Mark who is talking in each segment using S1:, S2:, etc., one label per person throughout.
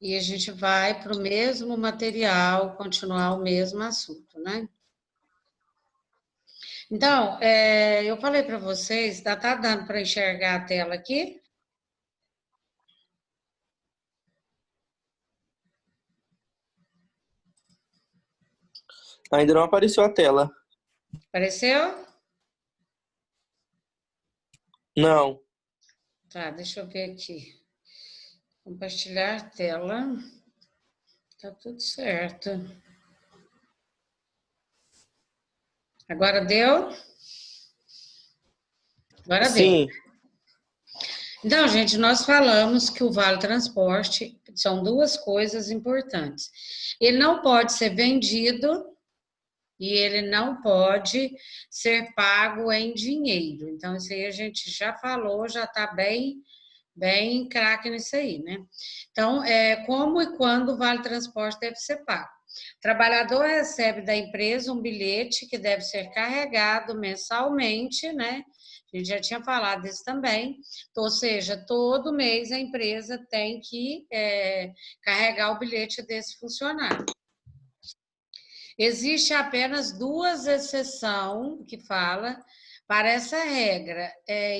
S1: e a gente vai para o mesmo material, continuar o mesmo assunto, né? Então, eu falei para vocês, tá dando para enxergar a tela aqui?
S2: Ainda não apareceu a tela.
S1: Apareceu?
S2: Não.
S1: Tá, deixa eu ver aqui. Compartilhar tela. Tá tudo certo. Agora deu? Agora deu.
S2: Sim.
S1: Então, gente, nós falamos que o Vale Transporte são duas coisas importantes. Ele não pode ser vendido e ele não pode ser pago em dinheiro. Então, isso aí a gente já falou, já está bem craque nisso aí, né? Então, como e quando o Vale Transporte deve ser pago? O trabalhador recebe da empresa um bilhete que deve ser carregado mensalmente, né? A gente já tinha falado disso também. Ou seja, todo mês a empresa tem que carregar o bilhete desse funcionário. Existe apenas duas exceções que fala para essa regra.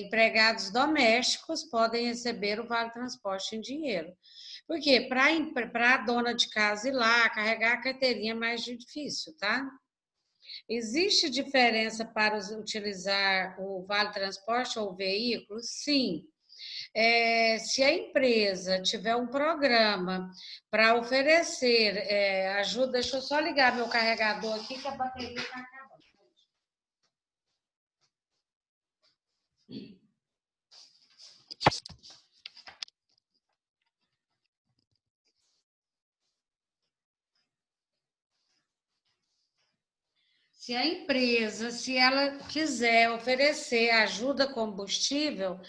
S1: Empregados domésticos podem receber o vale transporte em dinheiro. Por quê? Para a dona de casa ir lá carregar a carteirinha é mais difícil, tá? Existe diferença para utilizar o vale transporte ou veículo? Sim. Se a empresa tiver um programa para oferecer ajuda, deixa eu só ligar meu carregador aqui que a bateria está acabando. Se a empresa, se ela quiser oferecer ajuda combustível,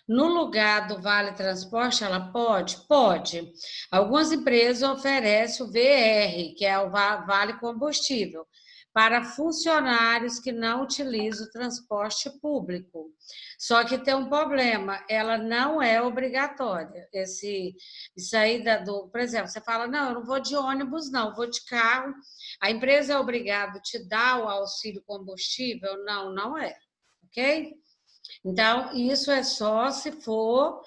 S1: no lugar do Vale Transporte, ela pode? Pode. Algumas empresas oferecem o VR, que é o Vale Combustível, para funcionários que não utilizam o transporte público. Só que tem um problema, ela não é obrigatória. Isso aí, por exemplo, você fala, não, eu não vou de ônibus, não, eu vou de carro. A empresa é obrigada a te dar o auxílio combustível? Não, não é. Ok? Então, isso é só se for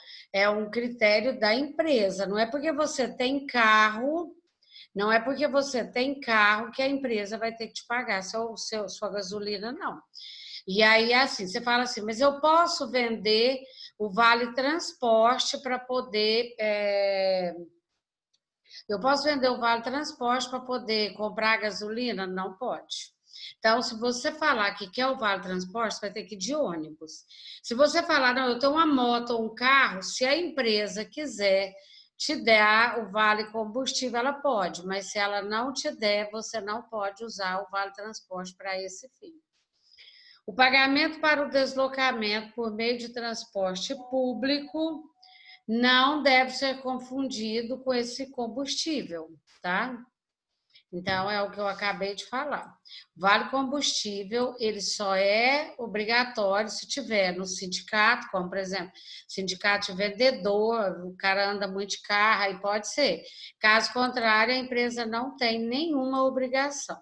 S1: um critério da empresa. Não é porque você tem carro, não é porque você tem carro que a empresa vai ter que te pagar sua gasolina, não. E aí, assim, você fala assim, mas eu posso vender o vale transporte para poder. Eu posso vender o vale transporte para poder comprar gasolina? Não pode. Então, se você falar que quer o vale transporte, você vai ter que ir de ônibus. Se você falar, não, eu tenho uma moto ou um carro, se a empresa quiser te der o vale combustível, ela pode, mas se ela não te der, você não pode usar o vale transporte para esse fim. O pagamento para o deslocamento por meio de transporte público não deve ser confundido com esse combustível, tá? Então, é o que eu acabei de falar. Vale combustível, ele só é obrigatório se tiver no sindicato, como, por exemplo, sindicato de vendedor, o cara anda muito de carro, aí pode ser. Caso contrário, a empresa não tem nenhuma obrigação.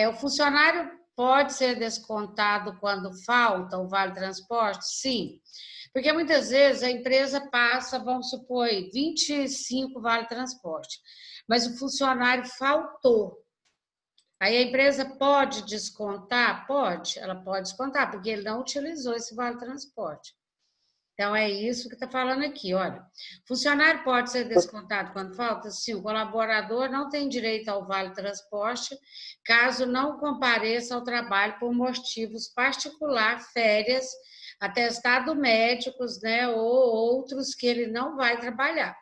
S1: O funcionário pode ser descontado quando falta o vale transporte? Sim. Porque muitas vezes a empresa passa, vamos supor, 25 vale transporte, mas o funcionário faltou. Aí a empresa pode descontar? Pode, ela pode descontar, porque ele não utilizou esse vale transporte. Então, é isso que está falando aqui, olha. Funcionário pode ser descontado quando falta? Sim, o colaborador não tem direito ao vale transporte caso não compareça ao trabalho por motivos particulares, férias, atestado médicos, né, ou outros que ele não vai trabalhar.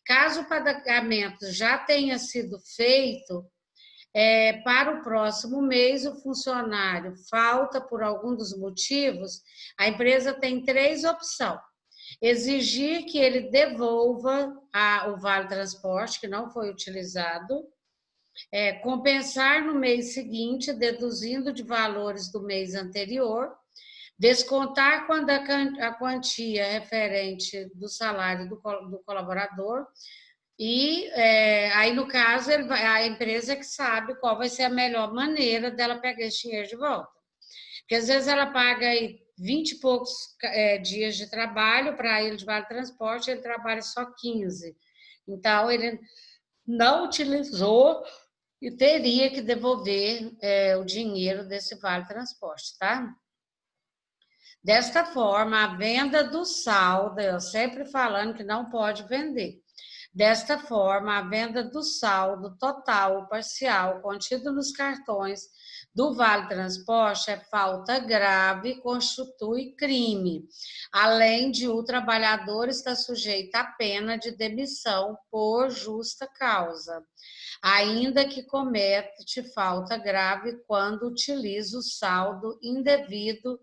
S1: Caso o pagamento já tenha sido feito, para o próximo mês, o funcionário falta por algum dos motivos, a empresa tem três opções. Exigir que ele devolva o vale transporte que não foi utilizado, compensar no mês seguinte, deduzindo de valores do mês anterior, descontar quando a quantia referente do salário do colaborador E aí, no caso, a empresa que sabe qual vai ser a melhor maneira dela pegar esse dinheiro de volta. Porque às vezes ela paga aí 20 e poucos dias de trabalho para ele de vale transporte, ele trabalha só 15. Então, ele não utilizou e teria que devolver o dinheiro desse vale transporte, tá? Desta forma, a venda do saldo, eu sempre falando que não pode vender. Desta forma, a venda do saldo total ou parcial contido nos cartões do Vale Transporte é falta grave e constitui crime, além de o trabalhador estar sujeito à pena de demissão por justa causa, ainda que comete falta grave quando utiliza o saldo indevido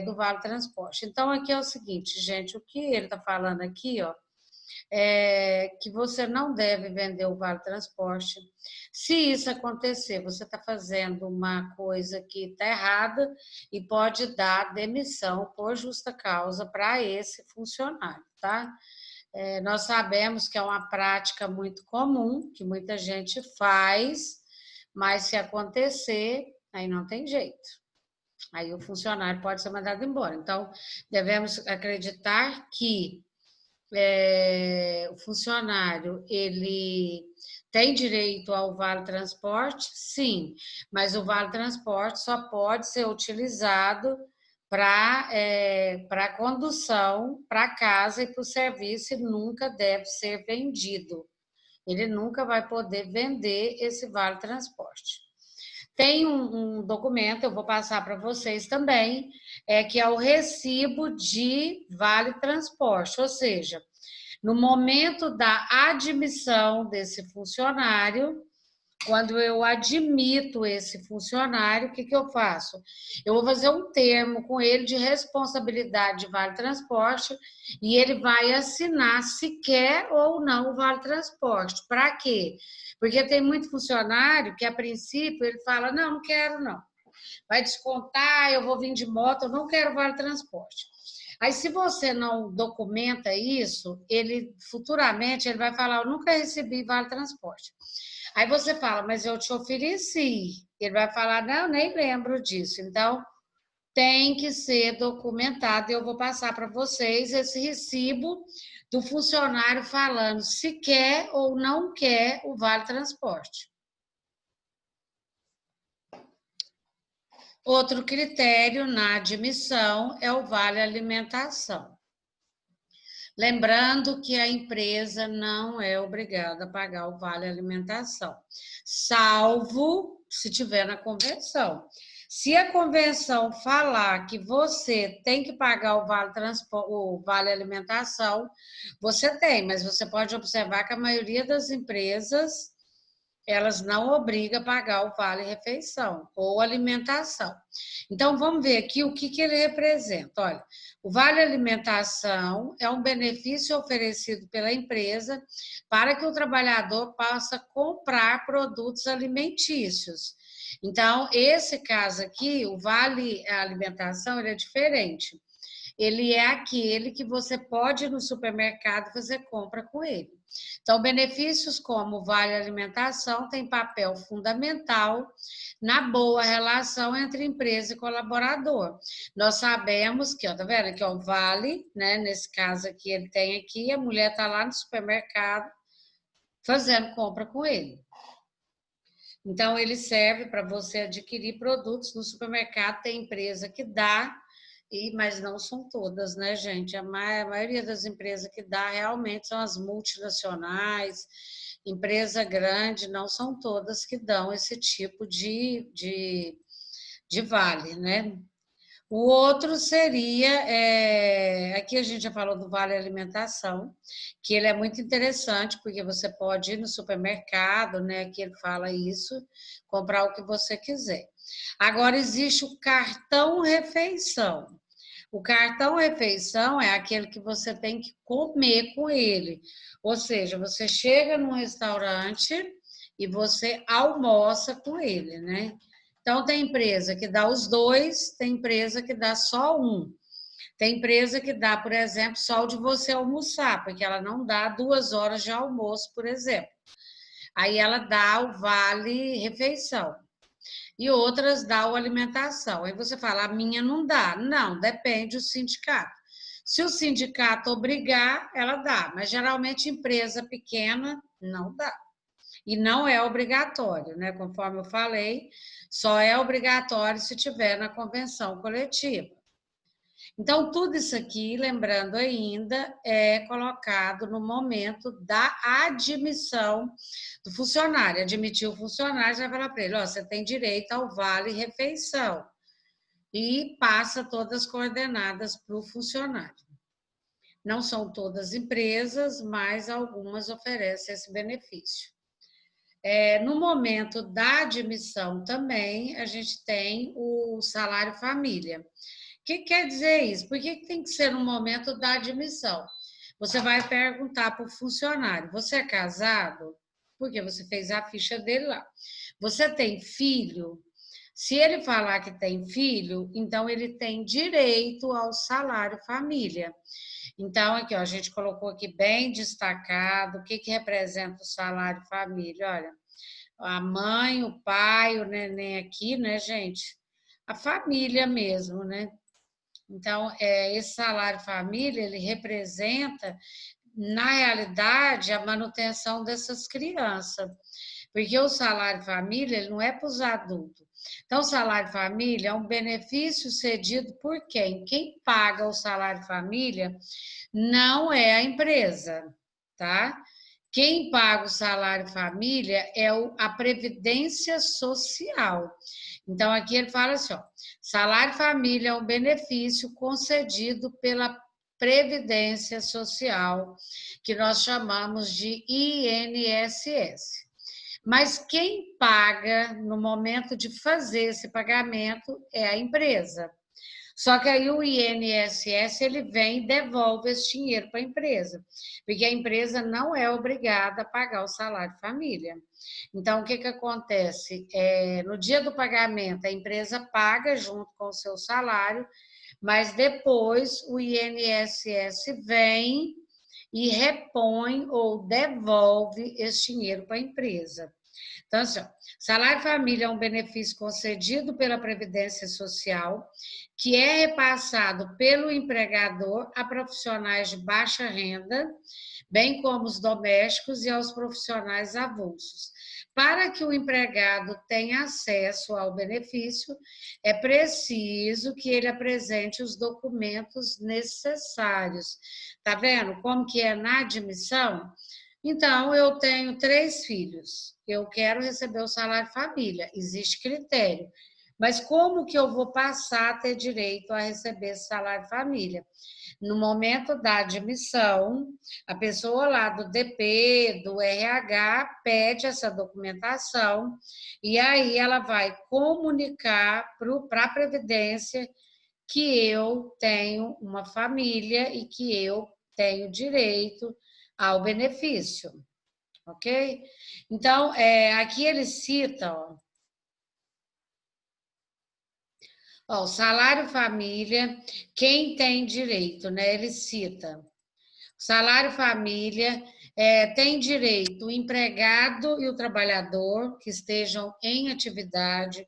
S1: do Vale Transporte. Então, aqui é o seguinte, gente, o que ele está falando aqui, ó, que você não deve vender o Vale Transporte. Se isso acontecer, você está fazendo uma coisa que está errada e pode dar demissão por justa causa para esse funcionário, tá? Nós sabemos que é uma prática muito comum, que muita gente faz, mas se acontecer, aí não tem jeito. Aí o funcionário pode ser mandado embora. Então, devemos acreditar que o funcionário, ele tem direito ao Vale Transporte? Sim, mas o Vale Transporte só pode ser utilizado para condução, para casa e para o serviço, e nunca deve ser vendido. Ele nunca vai poder vender esse Vale Transporte. Tem um documento, eu vou passar para vocês também, que é o recibo de Vale Transporte, ou seja, no momento da admissão desse funcionário, quando eu admito esse funcionário, o que eu faço? Eu vou fazer um termo com ele de responsabilidade de Vale Transporte e ele vai assinar se quer ou não o Vale Transporte. Para quê? Porque tem muito funcionário que, a princípio, ele fala, não, não quero não. Vai descontar, eu vou vir de moto, eu não quero Vale Transporte. Aí, se você não documenta isso, ele futuramente ele vai falar, eu nunca recebi Vale Transporte. Aí você fala, mas eu te ofereci. Ele vai falar, não, nem lembro disso. Então, tem que ser documentado. Eu vou passar para vocês esse recibo do funcionário falando se quer ou não quer o Vale Transporte. Outro critério na admissão é o Vale Alimentação. Lembrando que a empresa não é obrigada a pagar o Vale Alimentação, salvo se tiver na convenção. Se a convenção falar que você tem que pagar o Vale Alimentação, você tem, mas você pode observar que a maioria das empresas elas não obrigam a pagar o Vale Refeição ou alimentação. Então, vamos ver aqui o que ele representa. Olha, o Vale Alimentação é um benefício oferecido pela empresa para que o trabalhador possa comprar produtos alimentícios. Então, esse caso aqui, o Vale Alimentação, ele é diferente. Ele é aquele que você pode ir no supermercado fazer compra com ele. Então, benefícios como o Vale Alimentação têm papel fundamental na boa relação entre empresa e colaborador. Nós sabemos que, ó, tá vendo? Que é o Vale, né? Nesse caso aqui, ele tem aqui, a mulher está lá no supermercado fazendo compra com ele. Então, ele serve para você adquirir produtos no supermercado, tem empresa que dá, mas não são todas, né, gente? A maioria das empresas que dá realmente são as multinacionais, empresa grande, não são todas que dão esse tipo de vale, né? O outro seria, aqui a gente já falou do Vale Alimentação, que ele é muito interessante, porque você pode ir no supermercado, né, que ele fala isso, comprar o que você quiser. Agora, existe o cartão refeição. O cartão refeição é aquele que você tem que comer com ele. Ou seja, você chega num restaurante e você almoça com ele, né? Então, tem empresa que dá os dois, tem empresa que dá só um. Tem empresa que dá, por exemplo, só o de você almoçar, porque ela não dá 2 horas de almoço, por exemplo. Aí ela dá o vale refeição. E outras dá o alimentação. Aí você fala, a minha não dá. Não, depende do sindicato. Se o sindicato obrigar, ela dá, mas geralmente empresa pequena não dá. E não é obrigatório, né? Conforme eu falei, só é obrigatório se tiver na convenção coletiva. Então, tudo isso aqui, lembrando ainda, é colocado no momento da admissão do funcionário. Admitir o funcionário, já vai falar para ele: ó, você tem direito ao vale-refeição. E passa todas as coordenadas para o funcionário. Não são todas empresas, mas algumas oferecem esse benefício. No momento da admissão também, a gente tem o salário família. O que quer dizer isso? Por que tem que ser no momento da admissão? Você vai perguntar para o funcionário: você é casado? Porque você fez a ficha dele lá. Você tem filho? Se ele falar que tem filho, então ele tem direito ao salário família. Então, aqui, ó, a gente colocou aqui bem destacado o que representa o salário família. Olha, a mãe, o pai, o neném aqui, né, gente? A família mesmo, né? Então, esse salário família, ele representa, na realidade, a manutenção dessas crianças. Porque o salário família, ele não é para os adultos. Então, o salário família é um benefício cedido por quem? Quem paga o salário família não é a empresa, tá? Quem paga o salário família é a Previdência Social. Então, aqui ele fala assim, ó, salário família é um benefício concedido pela Previdência Social, que nós chamamos de INSS. Mas quem paga no momento de fazer esse pagamento é a empresa. Só que aí o INSS ele vem e devolve esse dinheiro para a empresa, porque a empresa não é obrigada a pagar o salário família. Então, o que acontece? No dia do pagamento, a empresa paga junto com o seu salário, mas depois o INSS vem e repõe ou devolve esse dinheiro para a empresa. Então, assim, salário família é um benefício concedido pela Previdência Social, que é repassado pelo empregador a profissionais de baixa renda, bem como os domésticos e aos profissionais avulsos. Para que o empregado tenha acesso ao benefício, é preciso que ele apresente os documentos necessários. Tá vendo como que é na admissão? Então, eu tenho 3 filhos, eu quero receber o salário família, existe critério. Mas como que eu vou passar a ter direito a receber esse salário família? No momento da admissão, a pessoa lá do DP, do RH, pede essa documentação e aí ela vai comunicar para a Previdência que eu tenho uma família e que eu tenho direito ao benefício, ok? Então, aqui ele cita, ó, o salário família, quem tem direito, né? Ele cita, o salário família tem direito o empregado e o trabalhador que estejam em atividade,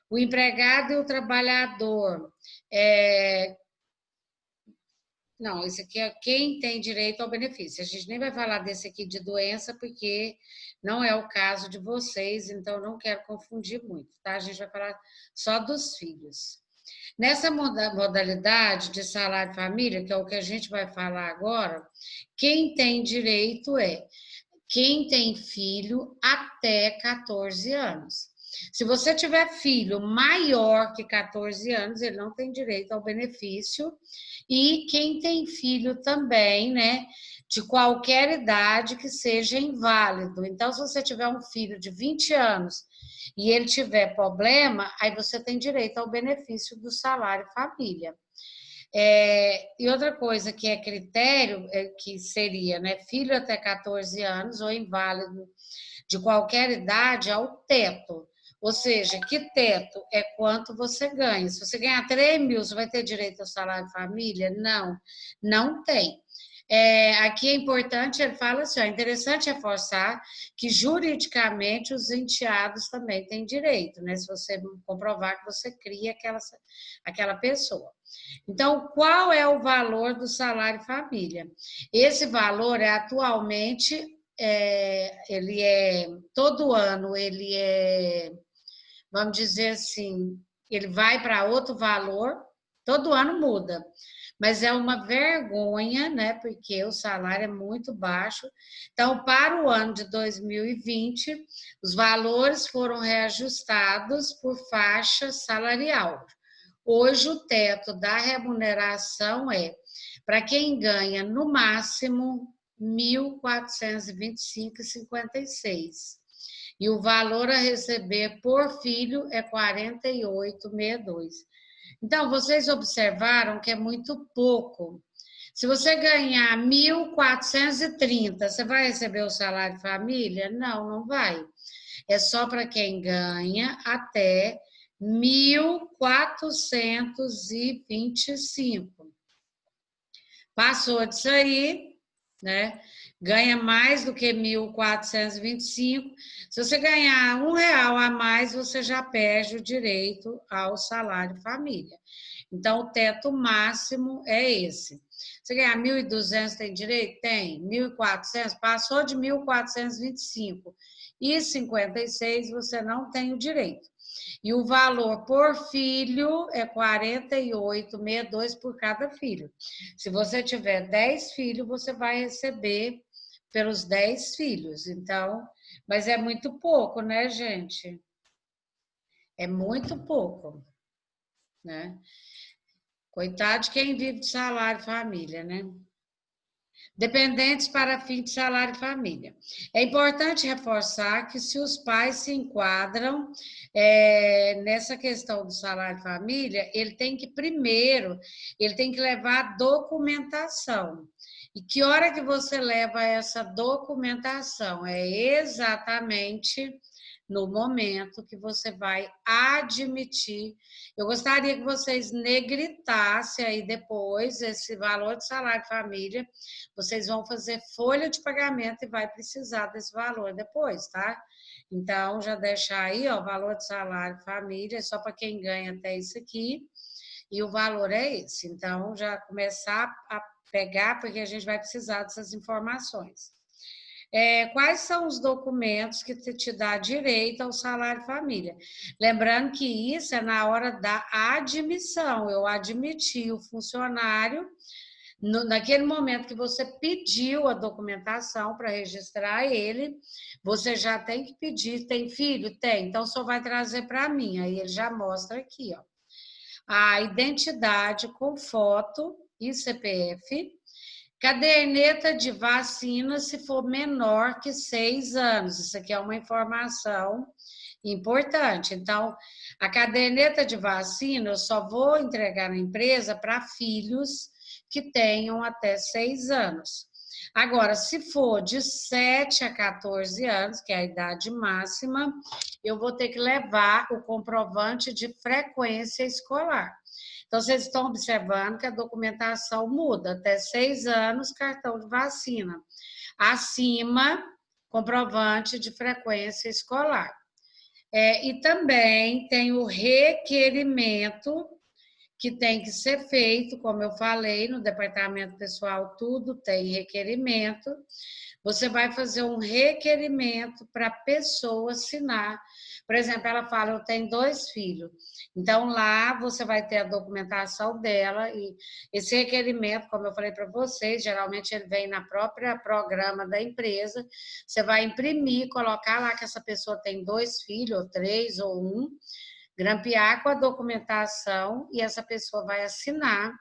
S1: o empregado e o trabalhador não, esse aqui é quem tem direito ao benefício. A gente nem vai falar desse aqui de doença, porque não é o caso de vocês, então não quero confundir muito, tá? A gente vai falar só dos filhos. Nessa modalidade de salário família, que é o que a gente vai falar agora, quem tem direito é quem tem filho até 14 anos. Se você tiver filho maior que 14 anos, ele não tem direito ao benefício. E quem tem filho também, né, de qualquer idade que seja inválido. Então, se você tiver um filho de 20 anos e ele tiver problema, aí você tem direito ao benefício do salário família. E outra coisa que é critério, que seria, né, filho até 14 anos ou inválido de qualquer idade, ao teto. Ou seja, que teto é quanto você ganha. Se você ganhar 3 mil, você vai ter direito ao salário de família? Não, não tem. Aqui é importante, ele fala assim, ó, é interessante reforçar que juridicamente os enteados também têm direito, né? Se você comprovar que você cria aquela pessoa. Então, qual é o valor do salário família? Esse valor é atualmente, ele é, todo ano, ele é, vamos dizer assim, ele vai para outro valor, todo ano muda. Mas é uma vergonha, né? Porque o salário é muito baixo. Então, para o ano de 2020, os valores foram reajustados por faixa salarial. Hoje, o teto da remuneração é, para quem ganha no máximo, R$ 1.425,56. E o valor a receber por filho é R$ 48,62. Então, vocês observaram que é muito pouco. Se você ganhar 1.430, você vai receber o salário de família? Não, não vai. É só para quem ganha até 1.425. Passou disso aí, né? Ganha mais do que 1.425. Se você ganhar R$ 1 a mais, você já perde o direito ao salário família. Então, o teto máximo é esse. Você ganhar 1.200 tem direito? Tem. 1.400, passou de 1.425 e 56 você não tem o direito. E o valor por filho é 48,62 por cada filho. Se você tiver 10 filhos, você vai receber pelos 10 filhos. Então, mas é muito pouco, né, gente? É muito pouco, né? Coitado de quem vive de salário família, né? Dependentes para fim de salário família. É importante reforçar que se os pais se enquadram nessa questão do salário família, ele tem que primeiro, ele tem que levar documentação. E que hora que você leva essa documentação? É exatamente no momento que você vai admitir. Eu gostaria que vocês negritassem aí depois esse valor de salário família. Vocês vão fazer folha de pagamento e vai precisar desse valor depois, tá? Então, já deixar aí, ó, o valor de salário família, só para quem ganha até isso aqui, e o valor é esse. Então, já começar a pegar, porque a gente vai precisar dessas informações. Quais são os documentos que te dá direito ao salário família? Lembrando que isso é na hora da admissão. Eu admiti o funcionário naquele momento que você pediu a documentação para registrar ele, você já tem que pedir. Tem filho? Tem. Então só vai trazer para mim. Aí ele já mostra aqui, ó, a identidade com foto e CPF. Caderneta de vacina se for menor que 6 anos. Isso aqui é uma informação importante. Então, a caderneta de vacina eu só vou entregar na empresa para filhos que tenham até 6 anos. Agora, se for de 7 a 14 anos, que é a idade máxima, eu vou ter que levar o comprovante de frequência escolar. Então, vocês estão observando que a documentação muda. Até 6 anos, cartão de vacina. Acima, comprovante de frequência escolar. E também tem o requerimento que tem que ser feito, como eu falei, no departamento pessoal, tudo tem requerimento. Você vai fazer um requerimento para a pessoa assinar. Por exemplo, ela fala, eu tenho 2 filhos. Então, lá você vai ter a documentação dela e esse requerimento, como eu falei para vocês, geralmente ele vem na própria programa da empresa. Você vai imprimir, colocar lá que essa pessoa tem 2 filhos, ou 3, ou 1, grampear com a documentação e essa pessoa vai assinar.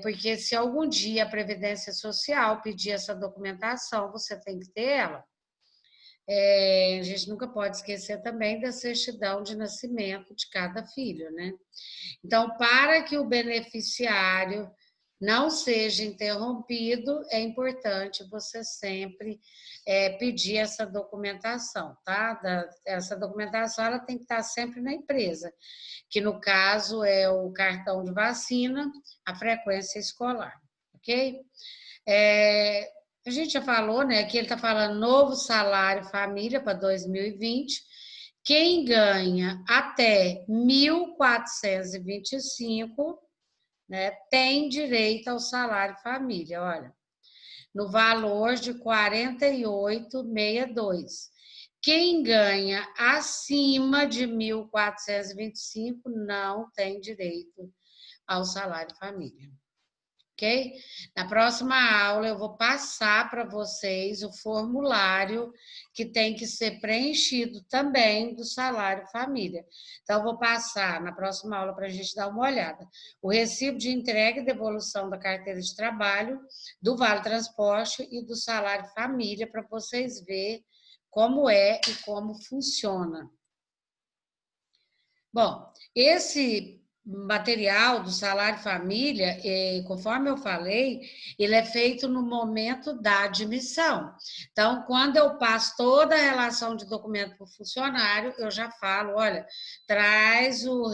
S1: Porque se algum dia a Previdência Social pedir essa documentação, você tem que ter ela. A gente nunca pode esquecer também da certidão de nascimento de cada filho, né? Então, para que o beneficiário não seja interrompido, é importante você sempre pedir essa documentação, tá? Essa documentação ela tem que estar sempre na empresa, que no caso é o cartão de vacina, a frequência escolar, ok? A gente já falou, né? Que ele está falando novo salário família para 2020. Quem ganha até 1.425, né, tem direito ao salário família, olha, no valor de 48,62. Quem ganha acima de 1.425 não tem direito ao salário família. Ok? Na próxima aula eu vou passar para vocês o formulário que tem que ser preenchido também do salário família. Então, eu vou passar na próxima aula para a gente dar uma olhada. O recibo de entrega e devolução da carteira de trabalho, do Vale Transporte e do salário família, para vocês verem como é e como funciona. Bom, esse material do salário família, conforme eu falei, ele é feito no momento da admissão. Então, quando eu passo toda a relação de documento para o funcionário, eu já falo, olha, traz o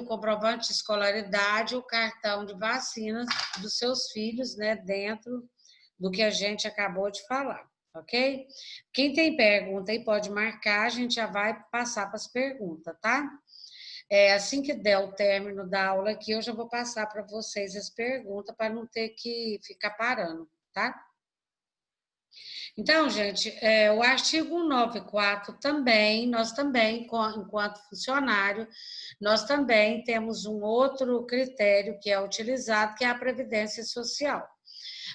S1: comprovante de escolaridade, o cartão de vacina dos seus filhos, né, dentro do que a gente acabou de falar. Ok? Quem tem pergunta aí pode marcar, a gente já vai passar para as perguntas, tá? Assim que der o término da aula aqui, eu já vou passar para vocês as perguntas para não ter que ficar parando, tá? Então, gente, o artigo 194 também, nós também, enquanto funcionário, nós também temos um outro critério que é utilizado, que é a previdência social.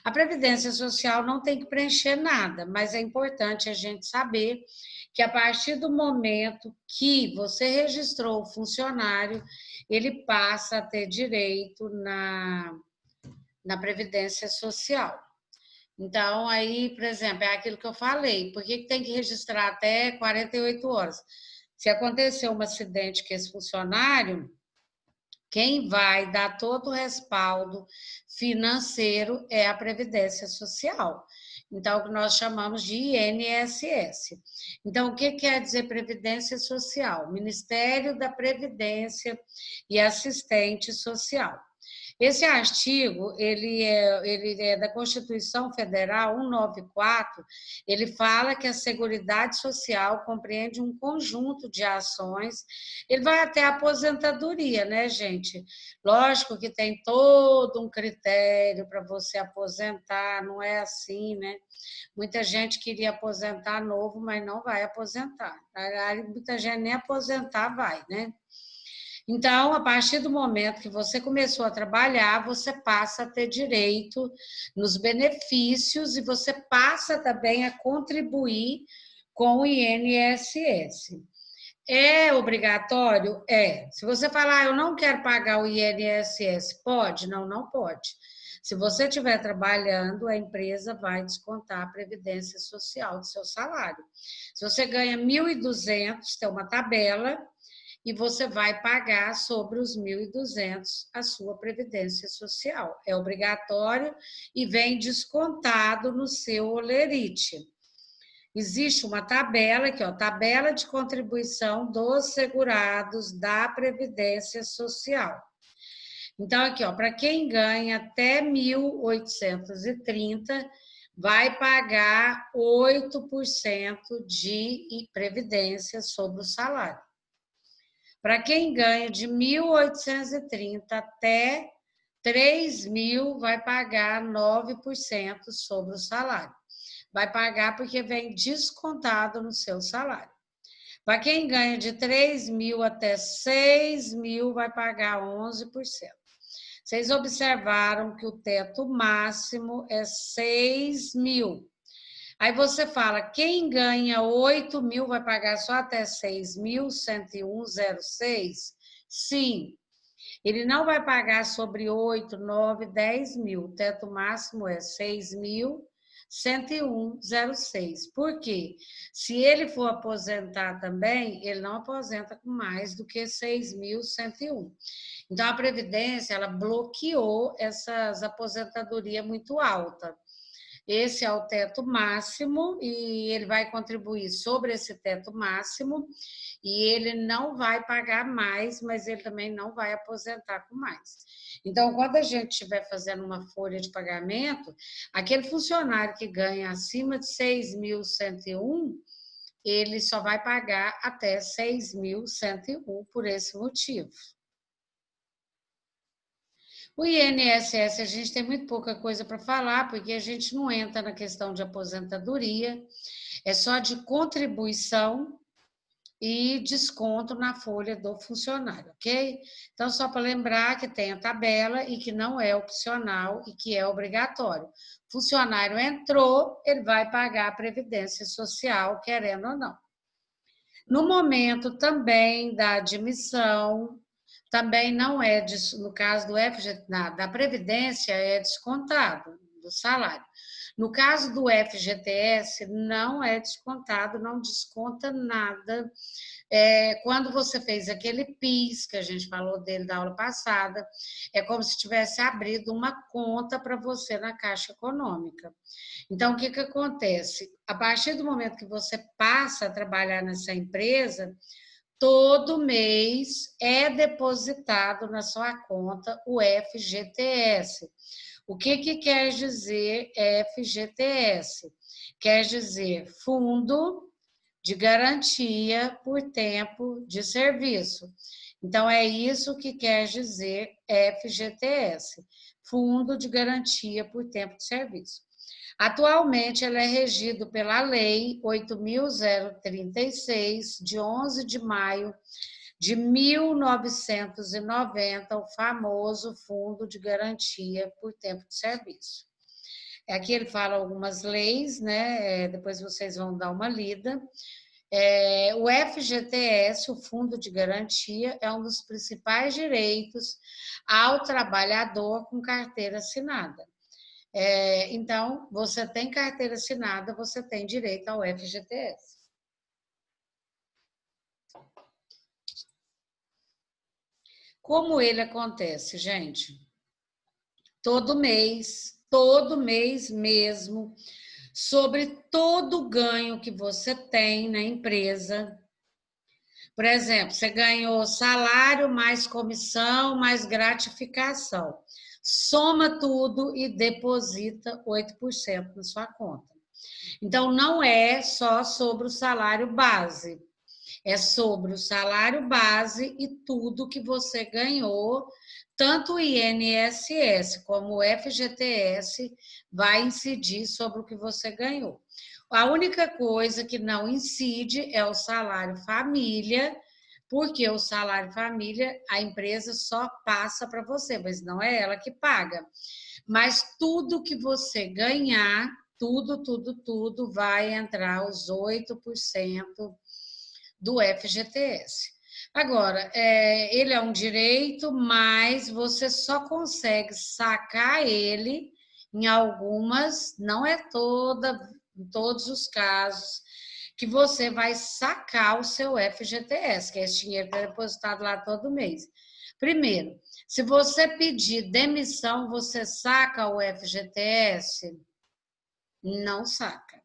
S1: A Previdência Social não tem que preencher nada, mas é importante a gente saber que a partir do momento que você registrou o funcionário, ele passa a ter direito na Previdência Social. Então, aí, por exemplo, é aquilo que eu falei, por que tem que registrar até 48 horas? Se acontecer um acidente com esse funcionário, quem vai dar todo o respaldo financeiro é a Previdência Social. Então, o que nós chamamos de INSS. Então, o que quer dizer Previdência Social? Ministério da Previdência e Assistente Social. Esse artigo, ele é da Constituição Federal 194, ele fala que a Seguridade Social compreende um conjunto de ações, ele vai até a aposentadoria, né, gente? Lógico que tem todo um critério para você aposentar, não é assim, né? Muita gente queria aposentar novo, mas não vai aposentar. Muita gente nem aposentar vai, né? Então, a partir do momento que você começou a trabalhar, você passa a ter direito nos benefícios e você passa também a contribuir com o INSS. É obrigatório? É. Se você falar, eu não quero pagar o INSS, pode? Não, não pode. Se você estiver trabalhando, a empresa vai descontar a Previdência Social do seu salário. Se você ganha 1.200, tem uma tabela, e você vai pagar sobre os 1.200 a sua Previdência Social. É obrigatório e vem descontado no seu holerite. Existe uma tabela aqui, ó, tabela de contribuição dos segurados da Previdência Social. Então, aqui, ó, para quem ganha até 1.830, vai pagar 8% de previdência sobre o salário. Para quem ganha de 1.830 até 3.000, vai pagar 9% sobre o salário. Vai pagar porque vem descontado no seu salário. Para quem ganha de 3.000 até 6.000, vai pagar 11%. Vocês observaram que o teto máximo é 6.000. Aí você fala, quem ganha 8.000 vai pagar só até 6.101,06? Sim, ele não vai pagar sobre 8, 9, 10.000. O teto máximo é 6.101,06. Por quê? Se ele for aposentar também, ele não aposenta com mais do que 6.101. Então, a Previdência, ela bloqueou essas aposentadorias muito altas. Esse é o teto máximo e ele vai contribuir sobre esse teto máximo e ele não vai pagar mais, mas ele também não vai aposentar com mais. Então, quando a gente estiver fazendo uma folha de pagamento, aquele funcionário que ganha acima de 6.101, ele só vai pagar até 6.101 por esse motivo. O INSS, a gente tem muito pouca coisa para falar, porque a gente não entra na questão de aposentadoria, é só de contribuição e desconto na folha do funcionário, ok? Então, só para lembrar que tem a tabela e que não é opcional e que é obrigatório. Funcionário entrou, ele vai pagar a Previdência Social, querendo ou não. No momento também da admissão, também não é, no caso do da Previdência, é descontado do salário. No caso do FGTS, não é descontado, não desconta nada. Quando você fez aquele PIS, que a gente falou dele da aula passada, é como se tivesse abrido uma conta para você na Caixa Econômica. Então, o que acontece? A partir do momento que você passa a trabalhar nessa empresa, todo mês é depositado na sua conta o FGTS. O que quer dizer FGTS? Quer dizer Fundo de Garantia por Tempo de Serviço. Então, é isso que quer dizer FGTS, Fundo de Garantia por Tempo de Serviço. Atualmente, ele é regido pela Lei 8.036, de 11 de maio de 1990, o famoso Fundo de Garantia por Tempo de Serviço. Aqui ele fala algumas leis, né? Depois vocês vão dar uma lida. O FGTS, o Fundo de Garantia, é um dos principais direitos ao trabalhador com carteira assinada. Então, você tem carteira assinada, você tem direito ao FGTS. Como ele acontece, gente? Todo mês mesmo, sobre todo o ganho que você tem na empresa. Por exemplo, você ganhou salário, mais comissão, mais gratificação. Soma tudo e deposita 8% na sua conta. Então, não é só sobre o salário base, é sobre o salário base e tudo que você ganhou, tanto o INSS como o FGTS vai incidir sobre o que você ganhou. A única coisa que não incide é o salário família, porque o salário família a empresa só passa para você, mas não é ela que paga. Mas tudo que você ganhar, tudo vai entrar os 8% do FGTS. Agora, ele é um direito, mas você só consegue sacar ele em algumas, não é em todos os casos, que você vai sacar o seu FGTS, que é esse dinheiro que é depositado lá todo mês. Primeiro, se você pedir demissão, você saca o FGTS? Não saca.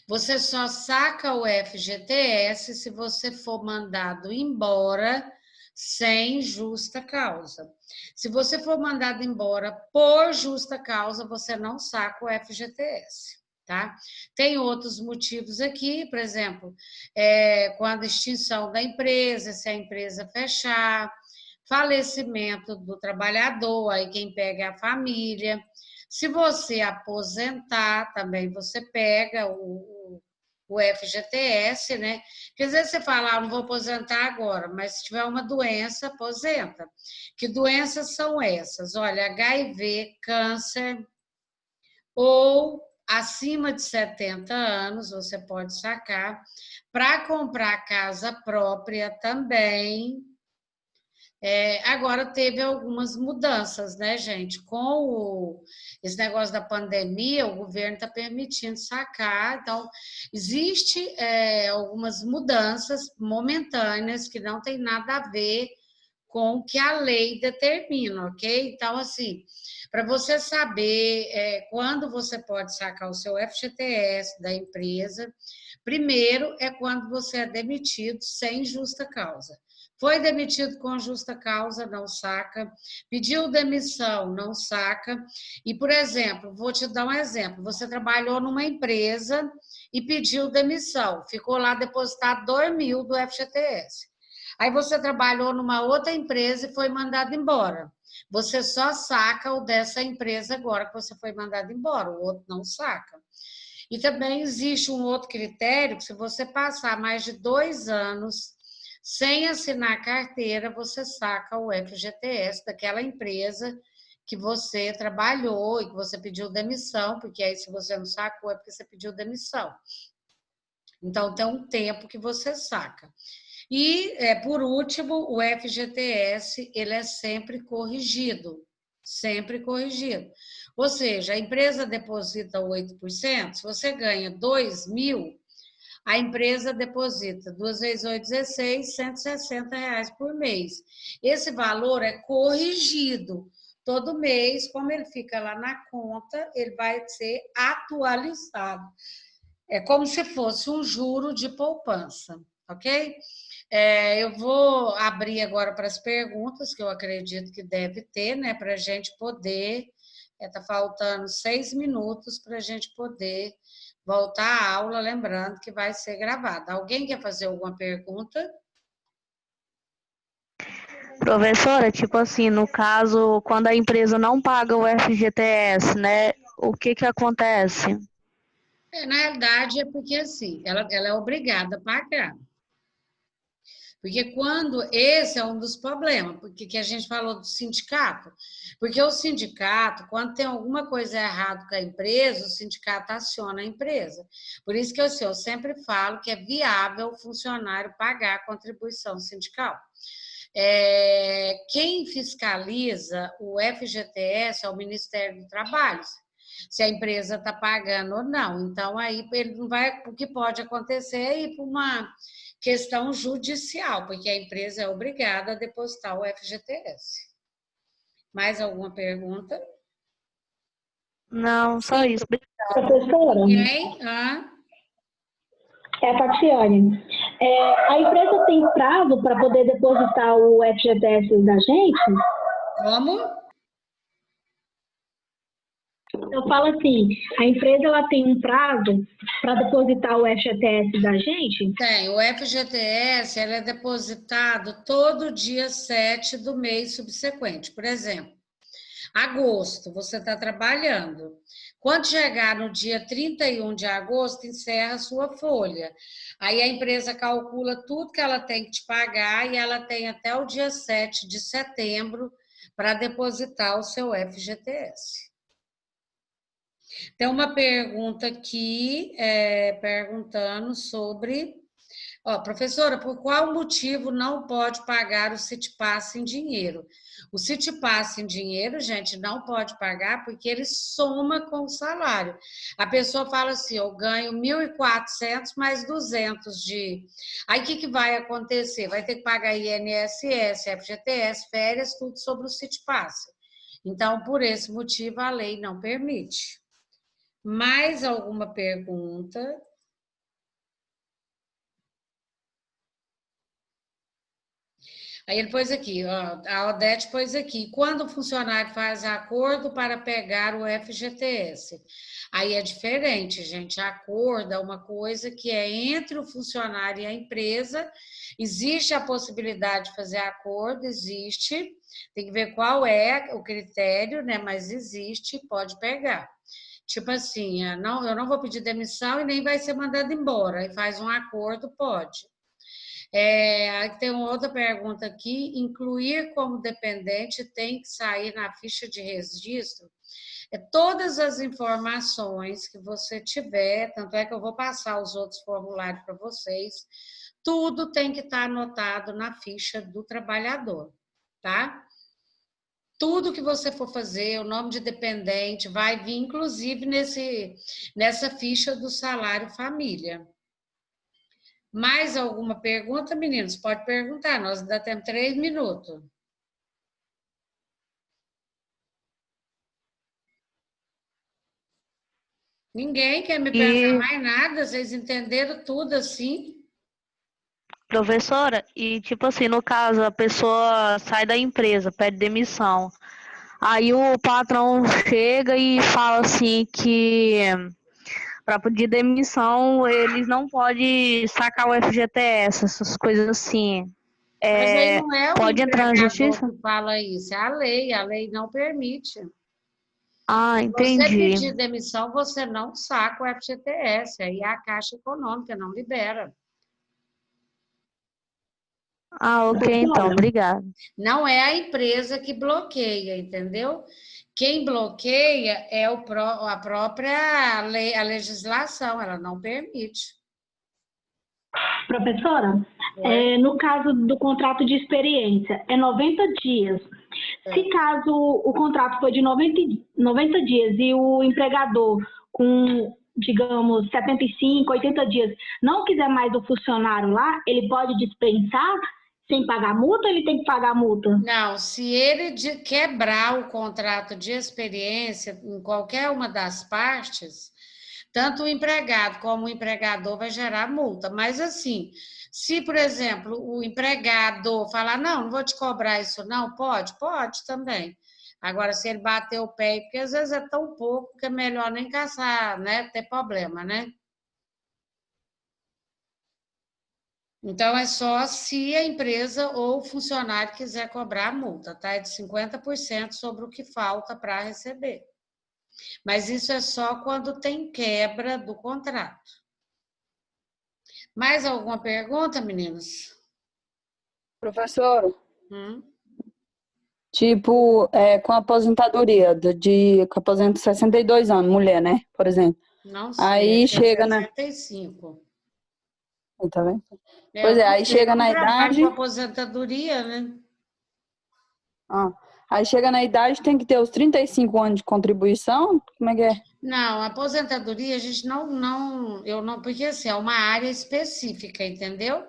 S1: Você só saca o FGTS se você for mandado embora sem justa causa. Se você for mandado embora por justa causa, você não saca o FGTS, tá? Tem outros motivos aqui, por exemplo, quando a extinção da empresa, se a empresa fechar, falecimento do trabalhador, aí quem pega é a família. Se você aposentar, também você pega o FGTS, né? Quer dizer, você fala, não vou aposentar agora, mas se tiver uma doença, aposenta. Que doenças são essas? Olha, HIV, câncer, ou acima de 70 anos, você pode sacar. Para comprar casa própria também. Agora teve algumas mudanças, né, gente? Com esse negócio da pandemia, o governo está permitindo sacar, então existe algumas mudanças momentâneas que não tem nada a ver com o que a lei determina, ok? Então, assim, para você saber quando você pode sacar o seu FGTS da empresa, primeiro é quando você é demitido sem justa causa. Foi demitido com justa causa, não saca. Pediu demissão, não saca. E, por exemplo, vou te dar um exemplo. Você trabalhou numa empresa e pediu demissão. Ficou lá depositado 2.000 do FGTS. Aí você trabalhou numa outra empresa e foi mandado embora. Você só saca o dessa empresa agora que você foi mandado embora, o outro não saca. E também existe um outro critério, que se você passar mais de 2 anos sem assinar carteira, você saca o FGTS daquela empresa que você trabalhou e que você pediu demissão, porque aí se você não sacou é porque você pediu demissão. Então tem um tempo que você saca. E, por último, o FGTS, ele é sempre corrigido, sempre corrigido. Ou seja, a empresa deposita 8%, se você ganha 2.000, a empresa deposita 2 vezes 8, 16, R$ 160 por mês. Esse valor é corrigido. Todo mês, como ele fica lá na conta, ele vai ser atualizado. É como se fosse um juro de poupança, ok? Eu vou abrir agora para as perguntas, que eu acredito que deve ter, né? Para a gente poder. Está faltando 6 minutos para a gente poder voltar à aula, lembrando que vai ser gravada. Alguém quer fazer alguma pergunta?
S3: Professora, tipo assim, no caso, quando a empresa não paga o FGTS, né? O que acontece?
S1: Na realidade, é porque assim, ela é obrigada a pagar. Porque quando esse é um dos problemas, porque que a gente falou do sindicato, porque o sindicato, quando tem alguma coisa errada com a empresa, o sindicato aciona a empresa. Por isso que eu sempre falo que é viável o funcionário pagar a contribuição sindical. Quem fiscaliza o FGTS é o Ministério do Trabalho, se a empresa está pagando ou não. Então, aí ele não vai. O que pode acontecer é ir para uma questão judicial, porque a empresa é obrigada a depositar o FGTS. Mais alguma pergunta?
S3: Não, só
S1: Sim,
S3: isso.
S4: Professora,
S1: ninguém?
S4: é a Tatiane. A empresa tem prazo para poder depositar o FGTS da gente?
S1: Como?
S4: Eu falo assim, a empresa ela tem um prazo para depositar o FGTS da gente?
S1: Tem. O FGTS ele é depositado todo dia 7 do mês subsequente. Por exemplo, agosto, você está trabalhando. Quando chegar no dia 31 de agosto, encerra a sua folha. Aí a empresa calcula tudo que ela tem que te pagar e ela tem até o dia 7 de setembro para depositar o seu FGTS. Tem uma pergunta aqui, perguntando sobre... professora, por qual motivo não pode pagar o CITPASS em dinheiro? O CITPASS em dinheiro, gente, não pode pagar porque ele soma com o salário. A pessoa fala assim, eu ganho 1.400 mais 200 de... Aí o que vai acontecer? Vai ter que pagar INSS, FGTS, férias, tudo sobre o CITPASS. Então, por esse motivo, a lei não permite. Mais alguma pergunta? Aí ele pôs aqui, ó, a Odete pôs aqui, quando o funcionário faz acordo para pegar o FGTS? Aí é diferente, gente, acordo é uma coisa que é entre o funcionário e a empresa, existe a possibilidade de fazer acordo, existe, tem que ver qual é o critério, né, mas existe, pode pegar. Tipo assim, eu não vou pedir demissão e nem vai ser mandado embora, aí faz um acordo, pode. Tem uma outra pergunta aqui, incluir como dependente tem que sair na ficha de registro? Todas as informações que você tiver, tanto é que eu vou passar os outros formulários para vocês, tudo tem que estar anotado na ficha do trabalhador, tá? Tudo que você for fazer, o nome de dependente, vai vir inclusive nessa ficha do salário família. Mais alguma pergunta, meninos? Pode perguntar, nós ainda temos 3 minutos. Ninguém quer me pensar
S3: E,
S1: mais nada, vocês entenderam tudo assim?
S3: professora, e tipo assim, no caso, a pessoa sai da empresa, pede demissão. Aí o patrão chega e fala assim que para pedir demissão eles não podem sacar o FGTS, essas coisas assim.
S1: Mas aí
S3: É,
S1: não é o
S3: pode entrar na
S1: empregador
S3: justiça?
S1: que fala isso, é a lei não permite.
S3: Ah,
S1: Você
S3: entendi.
S1: pedir demissão, você não saca o FGTS, aí a Caixa Econômica não libera.
S3: Ah, ok, então,
S4: Professora,
S3: obrigada.
S1: Não é a empresa que bloqueia, entendeu? Quem bloqueia é a própria lei, a legislação, ela não permite.
S4: professora,
S1: Oi?
S4: no caso do contrato de experiência, é 90 dias. Se caso o contrato for de 90 dias e o empregador com, digamos, 75, 80 dias não quiser mais o funcionário lá, ele pode dispensar sem pagar multa ou ele tem que pagar multa?
S1: Não, se ele quebrar o contrato de experiência em qualquer uma das partes, tanto o empregado como o empregador vai gerar multa. Mas assim, se, por exemplo, o empregador falar, não, não vou te cobrar isso, não, pode? Pode também. Agora, se ele bater o pé, porque às vezes é tão pouco que é melhor nem caçar, né? Ter problema, né? Então, é só se a empresa ou o funcionário quiser cobrar a multa, tá? É de 50% sobre o que falta para receber. Mas isso é só quando tem quebra do contrato. Mais alguma pergunta, meninos?
S5: Professor,
S1: Hum?
S5: tipo, com a aposentadoria, que aposenta 62 anos, mulher, né? Por exemplo.
S1: Não sei,
S5: Aí
S1: acho que é
S5: chega na.
S1: 65.
S5: Tá vendo?
S1: Eu
S5: Pois é,
S1: não
S5: aí
S1: sei, eu
S5: chega
S1: não
S5: na
S1: trabalho com
S5: idade.
S1: aposentadoria, né?
S5: Ah, aí chega na idade, tem que ter os 35 anos de contribuição? Como é que é?
S1: Não, aposentadoria a gente eu não, porque assim, é uma área específica, entendeu?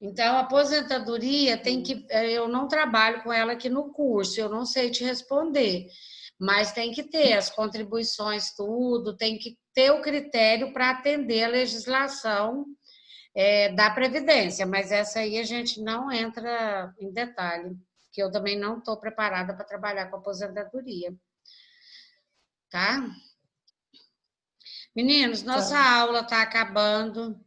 S1: Então, a aposentadoria tem que. Eu não trabalho com ela aqui no curso, eu não sei te responder, mas tem que ter as contribuições, tudo, tem que ter o critério para atender a legislação da Previdência, mas essa aí a gente não entra em detalhe, que eu também não estou preparada para trabalhar com aposentadoria, tá? Meninos, nossa
S5: Tá.
S1: aula está acabando.